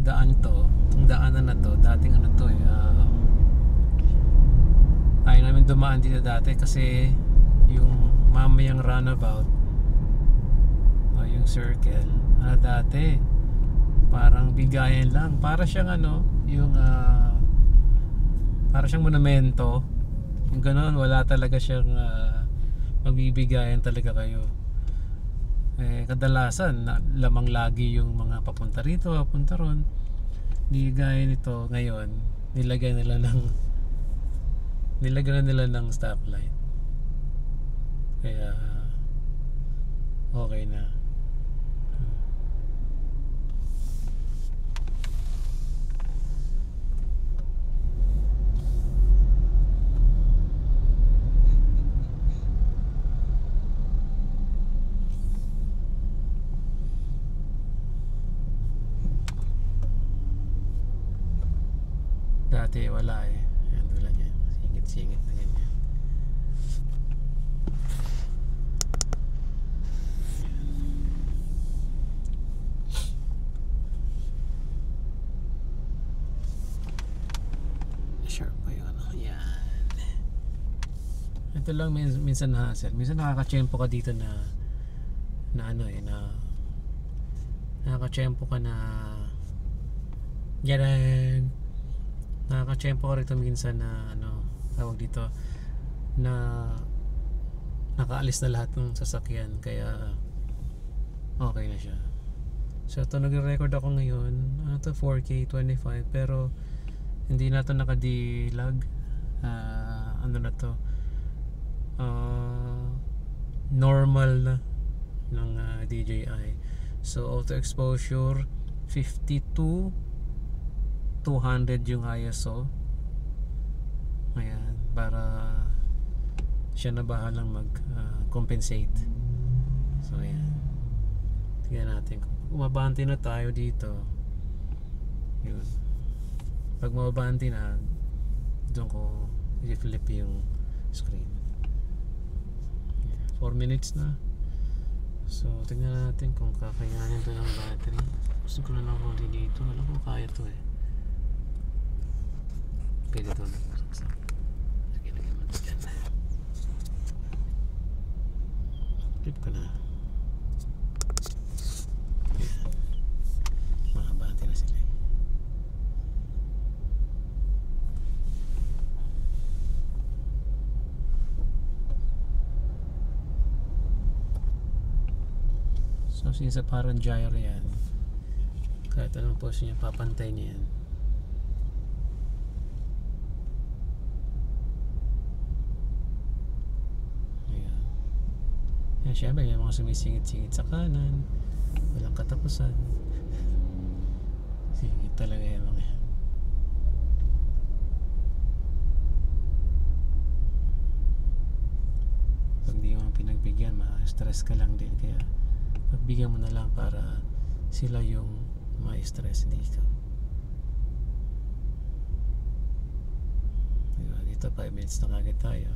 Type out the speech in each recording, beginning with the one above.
itong daanan na to, dating ano to ayaw namin dumaan dito dati kasi yung mamayang runabout o yung circle dati parang bigayan lang, para siyang para siyang monumento, yung gano'n, wala talaga siyang magbibigayan talaga kayo. Kadalasan lamang lagi yung mga papunta rito, papunta ron. Di gaya nito ngayon, nilagyan nila ng stoplight, kaya okay na. Dati wala Ayan, tulad yan, singit-singit na ganyan. Sharp pa yun. Yan. Ito lang minsan hassle. Minsan nakaka-tsempo ka dito na nakaka-tsempo ka na yan. Nakaka-tsempo ka rito minsan na tawag dito, na nakaalis na lahat ng sasakyan, kaya okay na siya. So ito, nagre-record ako ngayon, 4K 25, pero hindi na ito naka-D-Log. Na to, normal na ng DJI. So auto exposure 52 200 yung ISO. Ayan, para siya na bahalang mag-compensate. So ayan, tingnan natin kung umabanti na tayo dito. Yun, pag mababanti na, doon ko i-flip yung screen. 4 minutes na. So tingnan natin kung kakayanin to ng battery. Gusto ko na lang huli dito. Alam ko kaya to pwede ito na saksak. Sige, lagyan mo dyan. Flip ko na. Ayan, makabante na sila. So since parang gyro yan, kahit anong pose niya, papantay niya yan. Siyempre may mga sumisingit-singit sa kanan, walang katapusan. Singit talaga yung mga yan. Pag di mo pinagbigyan, ma-stress ka lang din, kaya pagbigyan mo na lang para sila yung ma-stress, hindi ka. Diba? Dito 5 minutes na kagad tayo.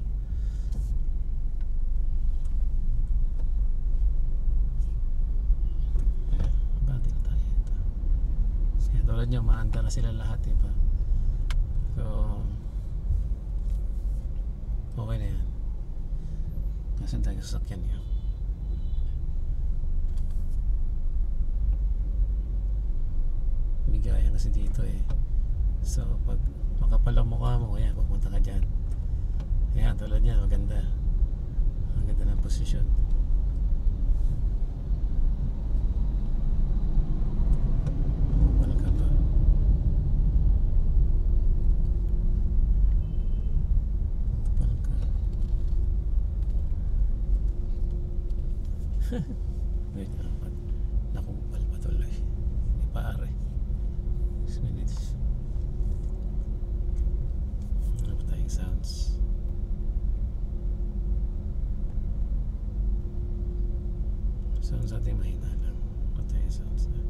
Tulad nyo, maanda na sila lahat, diba? So okay na yan. Nasaan tayo sa sasakyan niya? Bigayan kasi dito So pag makapal ang mukha mo, ayan, pupunta ka dyan. Ayan, tulad niya, maganda. Ang ganda ng posisyon. Wait, nakupal pa tuloy. Pare 6 minutes. Ano ba tayong sounds? Sounds natin mahina lang. Ano tayong sounds na?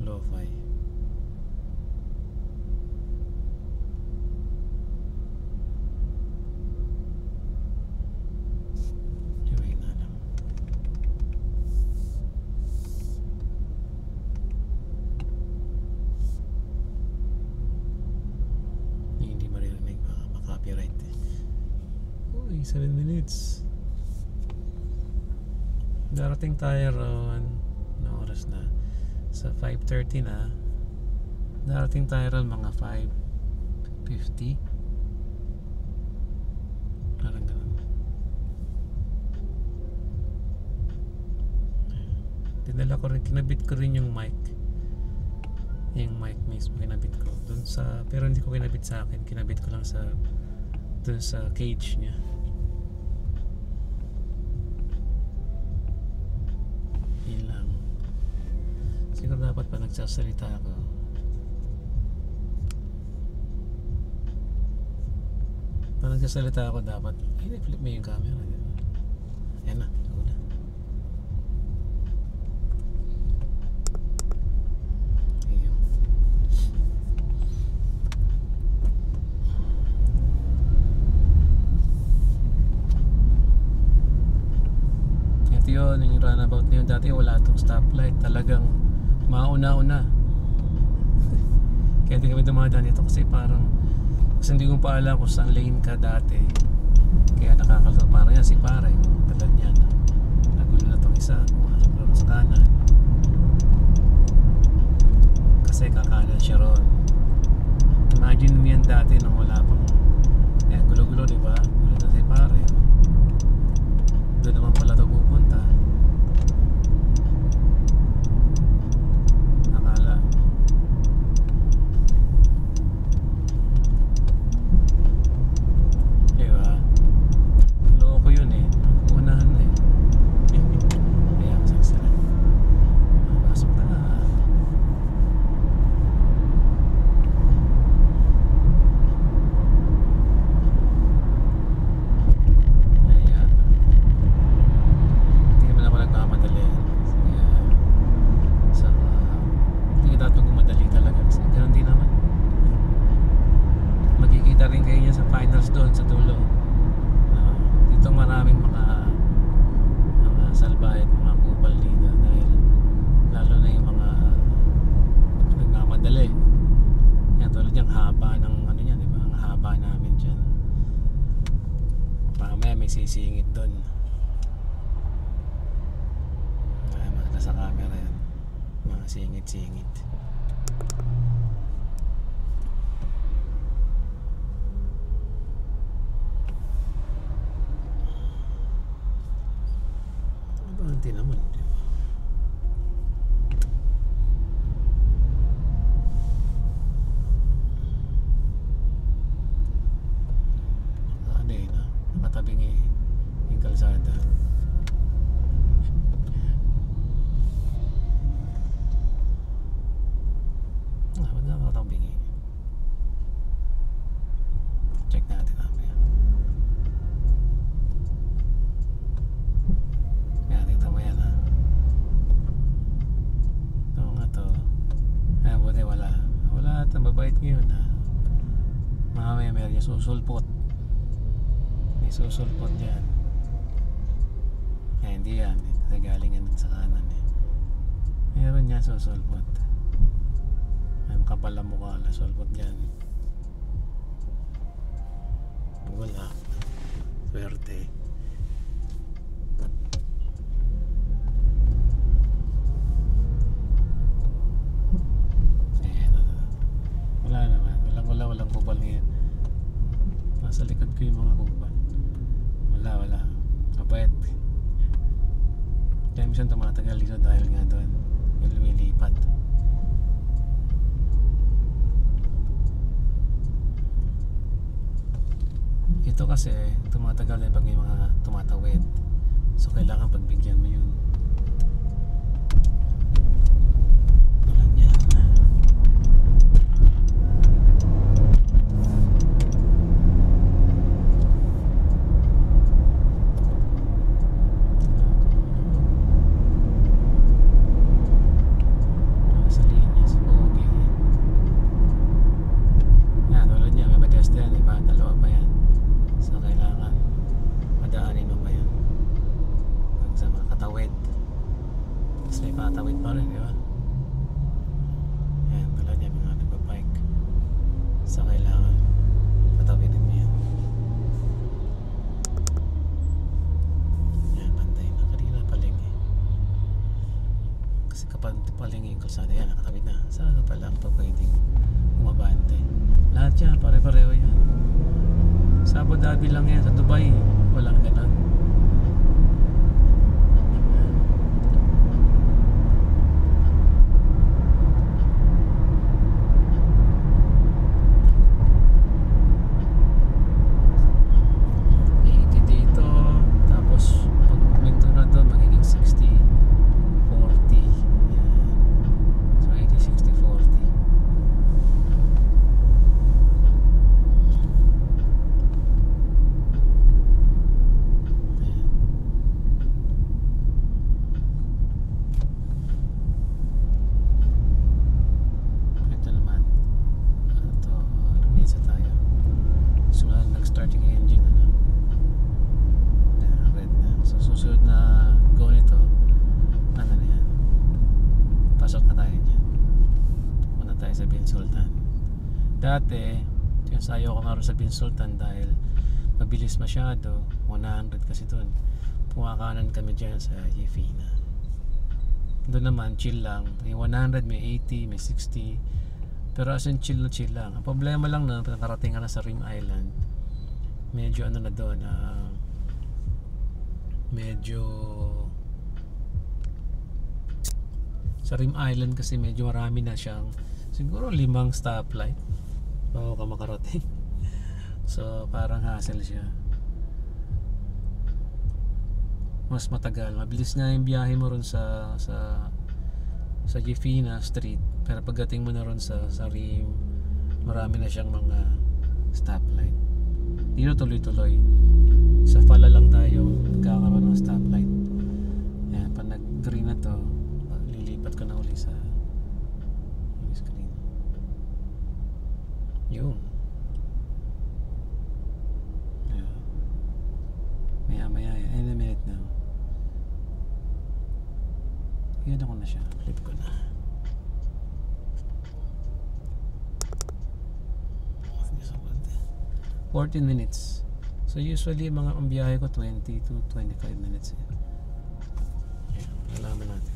Lo-fi. 7 minutes. Darating tayo ron. Ano oras na? Sa 5:30 na. Darating tayo ron mga 5:50. Parang ganun. Dinala ko rin, kinabit ko rin yung mic. Yung mic mismo kinabit ko dun sa, pero hindi ko kinabit sa akin, kinabit ko lang sa dun sa cage niya. Yun lang. Siguro dapat pa nagsasalita ako. Pa nagsasalita ako dapat i-flip mo yung camera. Ayan na, ako na. Yun, yung runabout na yun dati wala itong stoplight, talagang mauna-una. Kaya hindi kami dumadaan dito kasi hindi ko pa alam kung saan lane ka dati, kaya nakakalito. Parang yan si pare, talad niya na nagulo na itong isa, pumasok na sa kanan kasi kakanan siya ron. Imagine mo yan dati nung wala pang gulo-gulo, diba? Gulo na si pare, doon naman pala ito pupunta. Akala diba? Loko yun eh. Unahan na eh. Kaya masasara. Pasok na. Doon sa dulo dito maraming mga salbahe at mga kupal dito, dahil lalo na yung mga nagmamadali. Yan, tulad yung haba ng ano yan, diba? Ang haba namin dyan, mamaya may sisingit doon. Ay, makita sa camera yan, mga singit-singit. Hindi naman. Ano yun, nakatabing yung kalsada. Ba't nakatabing check natin namin. Mabait ngayon ha. Mamaya meron niya susulpot. May susulpot dyan. Eh hindi yan eh, kasi galingan sa kanan eh. Meron niya susulpot. May makapal ang mukha, sulpot dyan. Wala. Swerte. Walang kupal ngayon. Nasa likod ko yung mga kupal. Wala. Kapait. Kaya minsan tumatagal dito dahil nga doon yung lumilipat. Ito kasi tumatagal din pag may mga tumatawid, so kailangan pagbigyan mo yun. Patawid pa rin, di ba? Ayan, tulad niya mga nagbabike. So kailangan patawidin mo yan. Kasi kapag palingin yung kalsada yan, nakatawid na. Saan ka pa lang pa pwedeng umabante? Lahat yan, pare-pareho yan. Sa Abu Dhabi lang yan, sa Dubai walang ganun. Dati, yung ayaw ko nga rin sa Bin Sultan dahil mabilis masyado, 100 kasi doon. Pumakanan kami dyan sa Yefina. Doon naman, chill lang. May 100, may 80, may 60. Pero as in chill na chill lang. Ang problema lang na nakarating ka na sa Rim Island, medyo ano na doon, medyo sa Rim Island kasi medyo marami na siyang siguro 5 stoplight bago ka makarating. So parang hassle siya, mas matagal, mabilis nga yung biyahe mo ron sa Yefina Street, pero pagdating mo na ron sa Rim, marami na siyang mga stoplight. Dito tuloy-tuloy sa Fala lang tayo nagkakaroon ng stoplight. Yan, pag nag-green na to, lilipat ko na uli sa screen. Yun. Maya in a minute now. Yan ako na siya. Flip ko na. 14 minutes. So usually mga ang biyahe ko 20 to 25 minutes. Yan, alaman natin.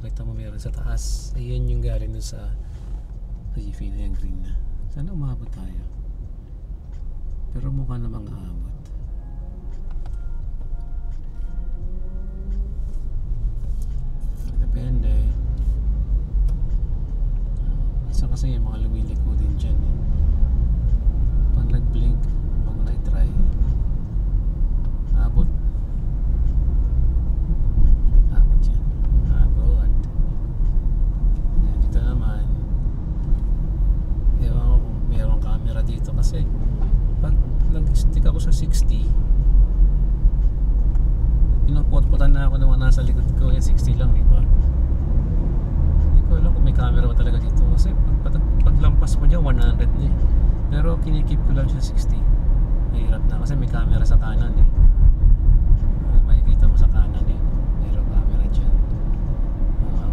Kita mo meron sa taas, ayan yung galing dun sa Yefina, yung green na. Sana umabot tayo, pero mukha namang aabot. Depende. Isa kasi yung mga lumilik mo din dyan eh. Pag nag-blink, pag na-try, aabot. Dito kasi pag nag-stick ako sa 60, pinapot-potan na ako naman nasa likod ko, 60 lang, diba? Hindi ko alam kung may camera ba talaga dito kasi paglampas mo dyan 100 na eh. Pero kinikip ko lang siya 60. Mahirap na kasi may camera sa kanan eh. Makikita mo sa kanan eh, mayroong camera dyan,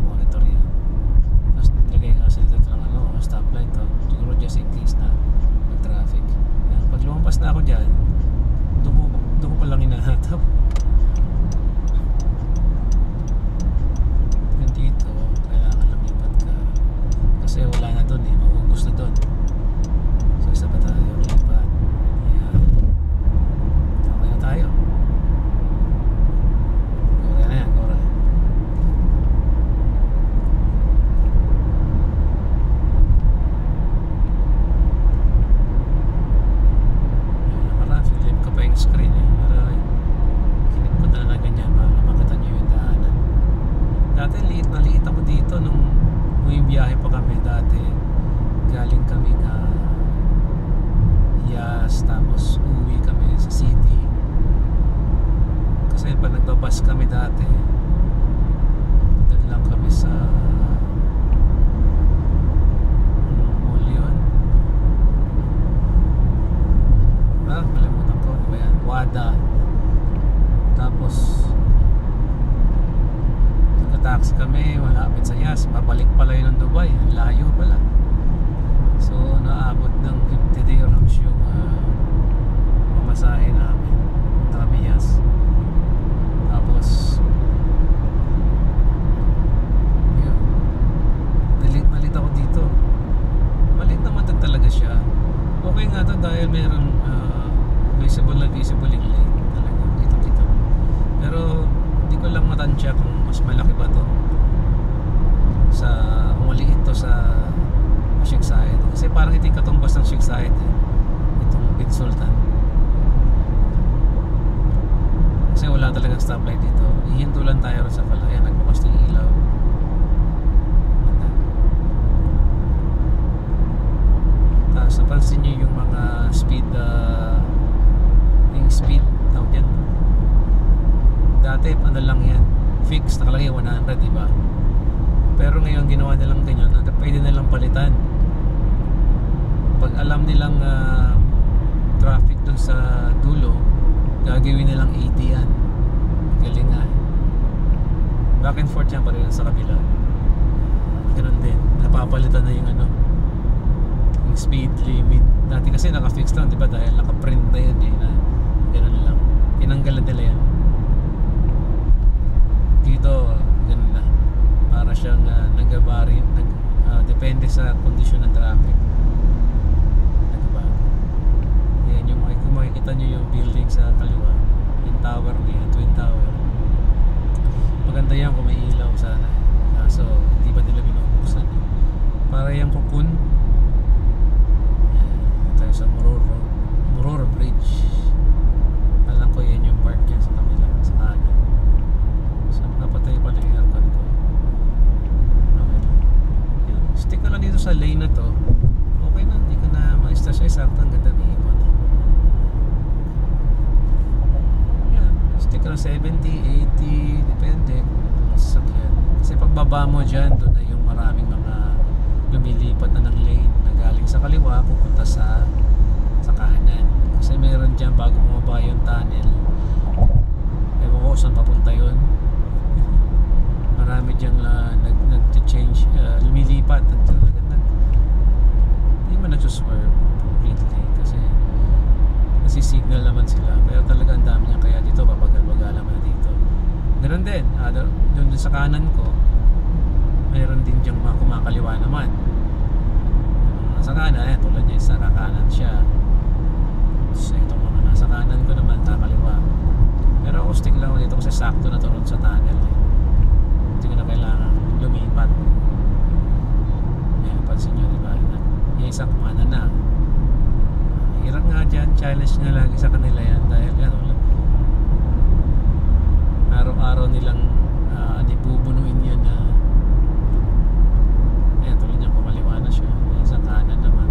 monitor yan. Tapos nilagay kasi dito ng stoplight to, siguro just in case na traffic. Yan. Pag lumampas na ako dyan, doon ko palang hinahatap. Yan dito, kailangan lumipat ka kasi wala na doon eh, maubos na doon. So isa pa tayo, lipat. Yan. Okay na tayo. Gora na yan, gora. Screen eh, para kinip ko na ganyan para makita nyo yung daanan. Dati liit ako dito nung may biyahe pa kami dati way nga to dahil meron visible na visible yung lane talaga, kita pero hindi ko lang matansya kung mas malaki ba to sa kung maliit to sa Sheikh Zayed kasi parang ito yung katumbas ng Sheikh Zayed itong Bin Sultan kasi wala talagang stoplight dito. Ihinto lang tayo rin sa Falayan, nagbukas ng ilaw. Tapos napansin nyo yung mga speed tawag yan dati ano lang yan fixed, nakalagay 100 diba, pero ngayon ginawa nilang ganyan na pwede nilang palitan pag alam nilang traffic dun sa dulo, gagawin nilang 80 yan. Galing nga back and forth yan pa rin sa kabila, ganun din, napapalitan na yung yung speed limit dati kasi naka-fix lang diba dahil naka-print na yan na ganun lang, tinanggalan nila yan dito, ganun na para siyang nag-vary depende sa kondisyon ng traffic, nagbago. Yan yung kung makikita nyo yung building sa kaliwa, yung tower niya, Twin Tower, maganda yan kung may ilaw sana kaso hindi ba nila binubuksan para yung Cocoon. Tayo sa Mororo Bridge, alam ko yan yung park yan sa kabila sa kanan, so nakapatay pala yung aircon ko. Okay lang yan. Stick ka lang dito sa lane na to, okay na, hindi ka na ma-stress. Ay sakto, ang ganda ng ipon yan. Stick ka lang 70, 80 depende kung sasakyan kasi pagbaba mo dyan, doon na yung maraming mga lumilipat na ng lane na galing sa kaliwa pupunta sa kanan kasi meron dyan bago bumaba yung tunnel, ewan ko saan papunta yun. Marami dyan nag-change, lumilipat hindi man nagsuswerve completely kasi nasisignal naman sila pero talaga ang dami niya kaya dito babagal-bagalan mo na dito. Ganun din, doon sa kanan ko meron din diyang mga kumakaliwa naman sa kanan, tulad niya sa kanan siya, so itong mga nasa kanan ko naman kakaliwa, pero ako stick lang dito kasi sakto na to ron sa tunnel hindi ko na kailangan lumipat. Pansin nyo diba, yung isang kumana na hirap nga dyan, challenge na lagi sa kanila yan dahil araw-araw nilang ibubunuin yan na tuloy niyang kumaliwa na siya, sa kanan naman.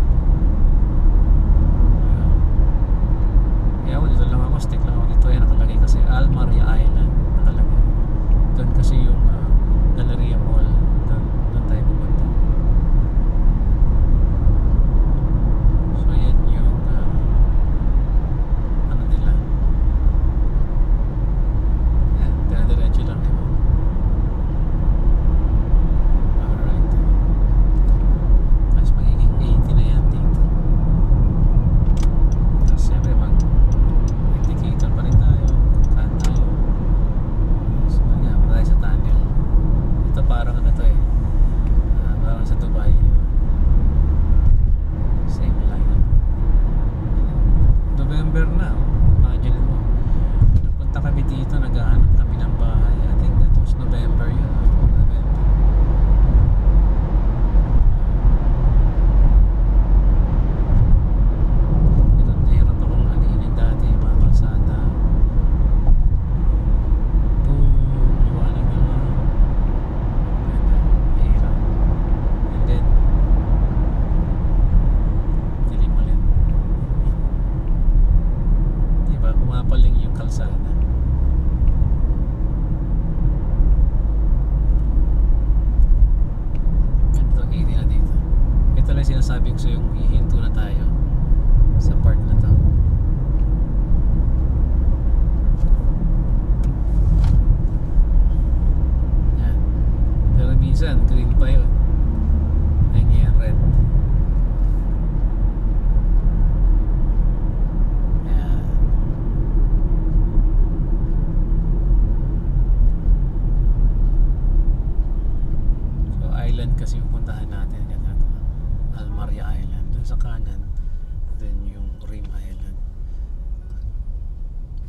Kaya dito lang ako, stick lang ako dito. Yan nakalagay kasi Al Maria Island nakalagay doon kasi yung Galleria Mall, doon tayo pupunta. So yan yung nila yan, dire-diretso lang diba.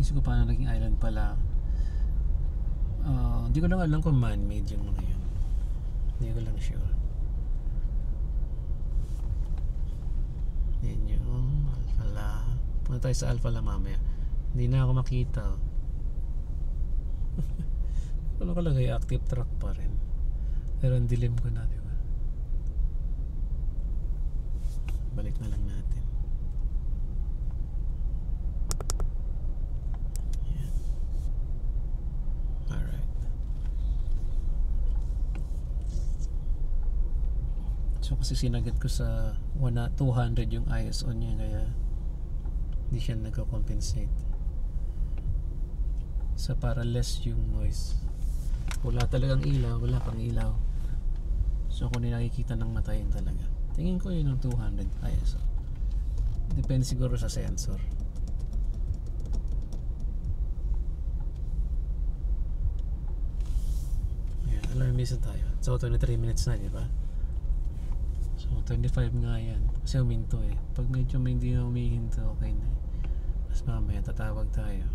Isip ko paano naging island pala. Hindi ko lang alam kung man-made yung mga yun. Hindi ko lang sure. Yan yung Alphala. Punta tayo sa Alphala mamaya. Hindi na ako makita. Ano kalagay? Active track pa rin. Pero ang dilim ko na, diba? Balik na lang natin. Yan. Alright. So kasi sinagat ko sa 200 yung ISO niya, kaya hindi siya nagko-compensate. So para less yung noise. Wala talagang ilaw, wala pang ilaw. So kung nakikita ng mata yun talaga. Tingin ko yun ng 200 ISO. Depende siguro sa sensor. Ayan, alarmista tayo. So 23 minutes na, diba? So 25 nga yan. Kasi huminto eh. Pag medyo hindi na humihinto, okay na eh. Mas mamaya tatawag tayo.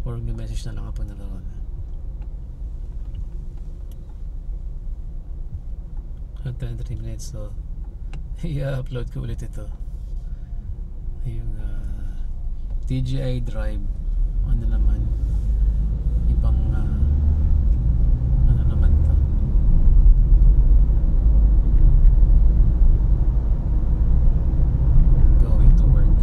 Or may message na lang kapag naroon. 23 minutes, so i-upload ko ulit ito. Yung DJI Drive, ano naman, ibang ano naman to, going to work.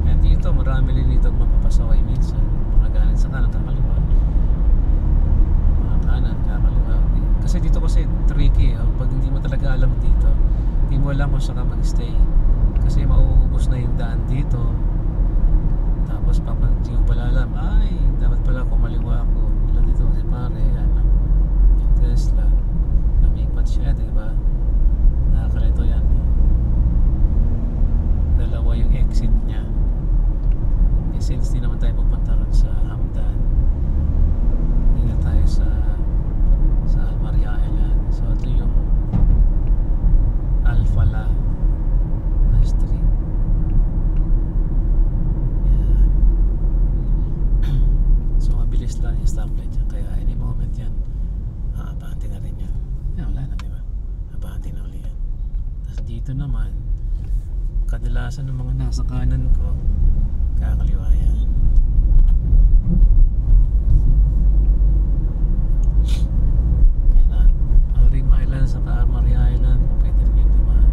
And dito marami rin dito mapapasaway minsan, mga galing sa kanan kakaliwa, mga kanan kakaliwa. Kasi dito kasi tricky, pag hindi mo talaga alam dito, hindi mo alam kung saan ka mag-stay, kasi mauubos na yung daan dito. Tapos hindi mo pala alam, ay dapat pala kumaliwa ako. Ilan dito kasi pare, ano, yung Tesla namipat siya, diba? Nakakalito yan eh. Dalawa yung exit niya eh, since di naman tayo pupunta ron sa Hamdan, hindi na tayo sa Almaria Island. So ito yung Alphala na street. Yan. So mabilis lang yung stoplight yan, kaya any moment yan abante na rin yan. Yan, wala na, diba? Abante na uli yan. Tapos dito naman, kadalasan ng mga nasa kanan ko kakaliwa yan. Yan na, Alrim Island sa Almaria Island, pwede rin yung dumaan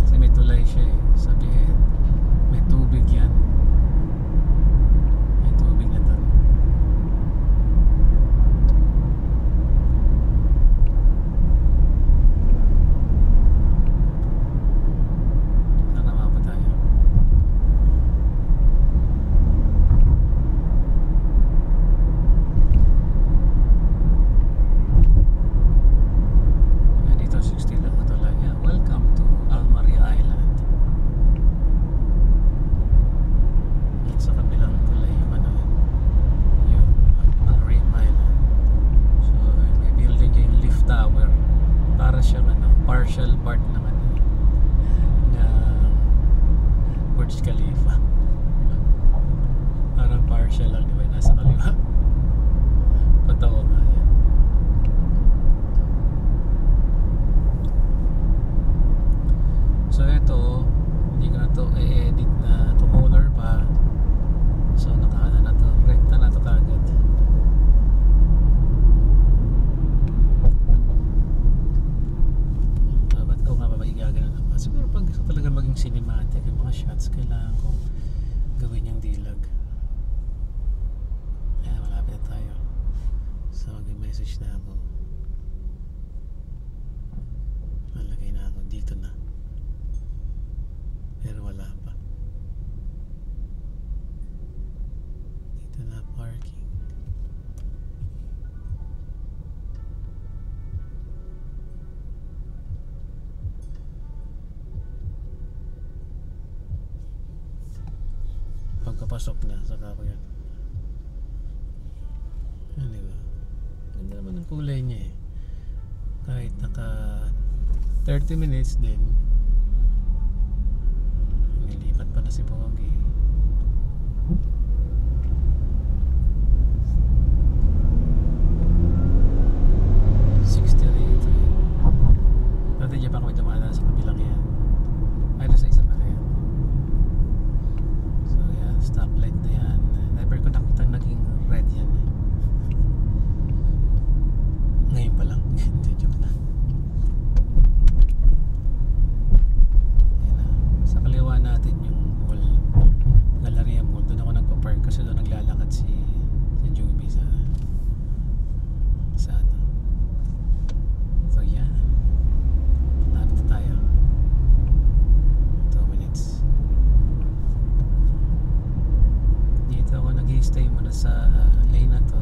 kasi may tulay siya eh. Sabihin may tubig yan, may tubig na doon. Sana mapa tayo. Yan, dito 60 lang na tulay. Yan, welcome to Almaria Island. Yan sa kabilang tulay yung ano, yung Alrim Island. So may building yung lift tower, para siyang ano, partial part naman na Burj Khalifa. Parang partial lang, di ba? Nasa kaliwa. Patawa nga yan. So ito, hindi ko na to i-edit na to color pa. So nakaano na to, rekta na to kagad. Ba't ko nga ba igagano na pa? Siguro pag gusto talaga maging cinematic yung mga shots, kailangan kong gawin yung dilag. Ayan, malapit na tayo. So mag-message na ako. Nalagay na ako dito na, pero wala pa. Dito na parking. Pagkapasok na, saka ko yan. Ano diba? Ganda naman ang kulay niya eh. Kahit naka 30 minutes din, kasi pogi. Dati dyan pa kami dumaan sa kabilang yan. Ay, doon sa isa pala yan. So yan, stoplight na yan. Never ko nakita naging red yan. Ngayon pa lang. Hindi, joke lang. Ayan na. Sa kaliwa natin yung mall, Galleria Mall. Doon ako nagpa-park kasi doon naglalakad si Juby sa ano. So yan. Lapit tayo. 2 minutes. Dito ako nag-i-stay muna sa lane na to.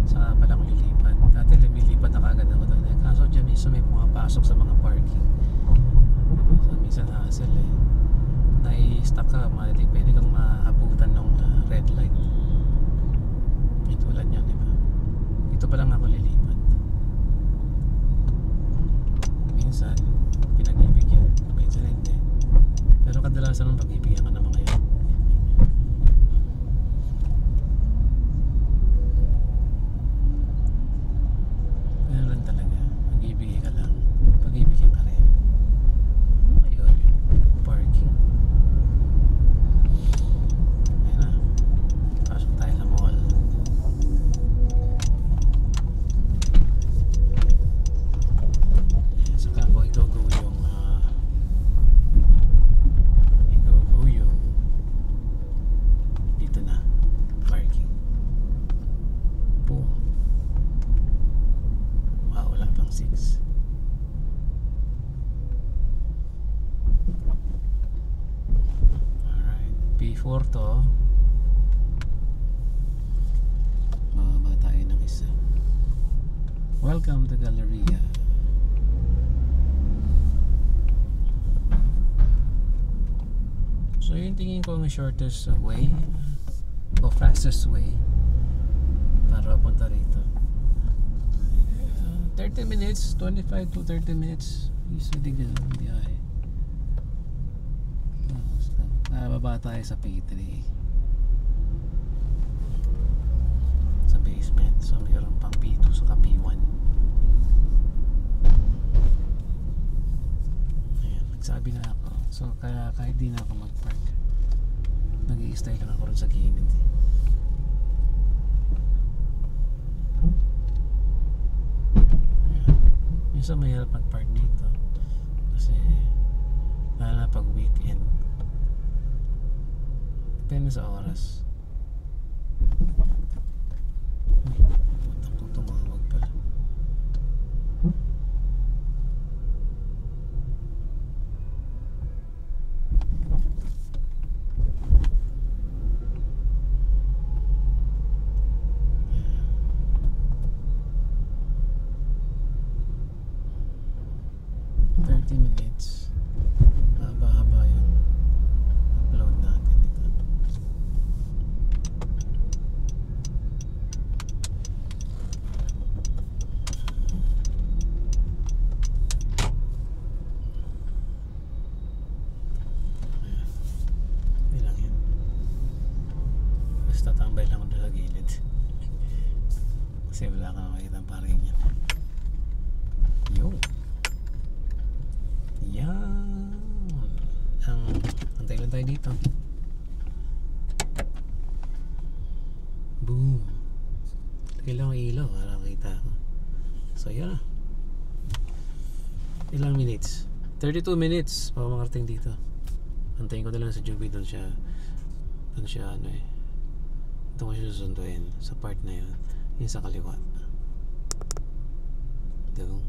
Saka pala ako lilipat. Dati lumilipat na kagad ako doon. Kaso dyan minsan may pumapasok sa mga parking. So minsan hassle eh. Nai-stuck ka, pwede kang maabutan ng red light. May tulad yan, diba? Dito pa lang ako lilipat. Minsan pinag-ibigyan, minsan hindi. Pero kadalasan ng pag-ibigyan ka ng mga yan. Ganun lang talaga. Mag-ibigay ka lang. Pag-ibigyan ka rin. Ayun, parking. Ayan na. Pasok tayo sa mall. Ayan, saka ako itugo yung dito na. Parking. Boom. Wow, wala pang 6. Alright, P4 to. Bababa tayo ng isa. Welcome to Galleria. So yung tingin ko ang shortest way o fastest way para punta rito. 30 minutes, 25 to 30 minutes. Easily ganun ang biyahe. Baba tayo sa P3. Sa basement. So mayroon pang P2 sa P1. Ayan, nagsabi na ako. So kaya kahit di na ako mag-park, nag-i-stay lang ako rin sa gilid. Minsan mahirap mag-park dito kasi lalo na pag weekend, depende sa oras. Tumawag pala. Minutes. Haba-haba yung upload natin ito. Ayan. Hindi lang yan. Basta tambay lang ako doon sa gilid. Kasi wala kang makita ang parking yan. Yung yan. Antay lang tayo dito. Boom. Kailangan ilaw para makita ako. So yan. Ilang minutes? 32 minutes para makarating dito. Antayin ko na lang sa Juby. Doon siya ano eh. Doon ko siya susunduin sa part na yun. Yung sa kaliwa. Doon.